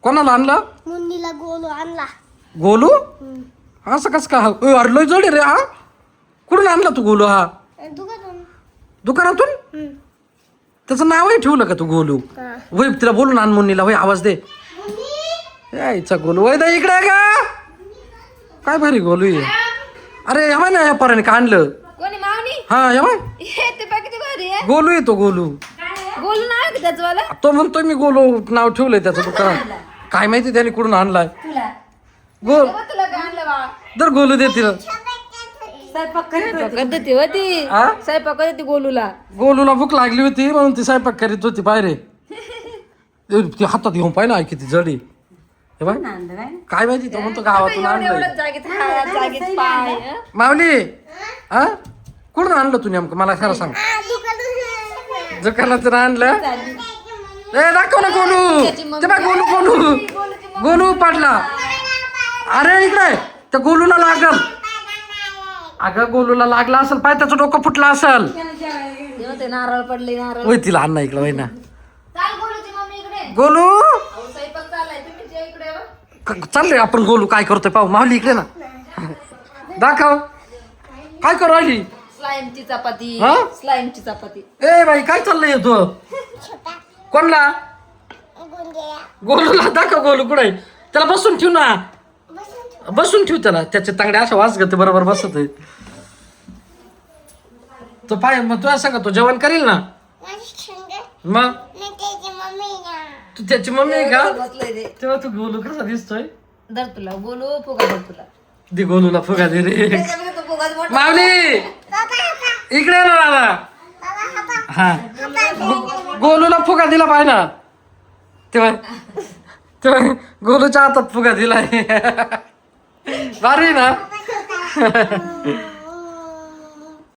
कोणाला आणलं? मुन्नीला गोलू आणला. गोलू? असं कसं का? अरे लय जड आहे रे हा. कुठून आणला तू गोलू हा? दुकानातून? त्याचं नावही ठेवलं का तू गोलू? वय तिला बोलून आण मुन्नीला. वय आवाज दे. यायचा गोलू. वय दा इकडे आहे का? काय भारी गोलू आहे. अरे हवाय ना या पोराने का आणलं? कोणी मावनी? हा हवाय ते बघ किती भारी आहे. गोलू आहे तो गोलू. गोलू नाव आहे त्याचं वाला. तो म्हणतोय मी गोलू नाव ठेवलंय त्याचं दुकान. काय माहिती त्याने कुठून आणलाय. तुला गोल तुला काय आणलं बा? दर गोलू दे तिला. स्वयंपाक करते होती. हा? स्वयंपाक करते गोलूला. गोलूला भूक लागली होती म्हणून ती स्वयंपाक करीत होती बाहेर. ती हातात घेऊन पाहिजे ना किती जडी. हे बाय काय माहिती तो म्हणतो गावातून आणलं. जागेत हात, जागेत पाय, हं? माऊली हा कुठून आणलं तू नेमकं मला खरं सांग. दुकानातून आणलं. ए दाखव ना गोलू. ते बघ गोलू गोलू गोलू पडला. अरे इकडे त्या गोलूला लागल. अगं गोलूला लागला असेल पाय त्याचं डोकं फुटलं असेल. ते नारळ पडले नारळ. होय तिला आण ना इकडं. होय ना चाल गोलूची मम्मी इकडे. गोलू अहो, स्वयंपाक चाललाय तुम्ही जे इकडे. चाललंय आपण गोलू काय करतोय पाहू. माऊली इकडे ना दाखव काय करू राहिली. स्लाइमची चपाती. हा? स्लाइमची चपाती. ए बाई काय चाललंय तू. कोणला? गोलूला दाखव. गोलू कुठे त्याला बसून ठेव ना. बसून ठेव त्याला. त्याचे तांगडे अशा वास घेते बरोबर बसत आहे तो. पाय मग तू सांगा तो जेवण करील ना. मग तू त्याची मम्मी आहे का? बसलंय ते. तेव्हा तू गोलू कसा दिसतोय. धर तुला गोलू फुगा धर तुला. दे गोलूला फुगा दे रे. त्याच्यामध्ये तो फुगाच मोठा. माऊली इकडे ना दादा. हा गोलूला फुगा दिला पाहिजे ना. तेव्हा गोलूच्या हातात फुगा दिलाय. भारी ना.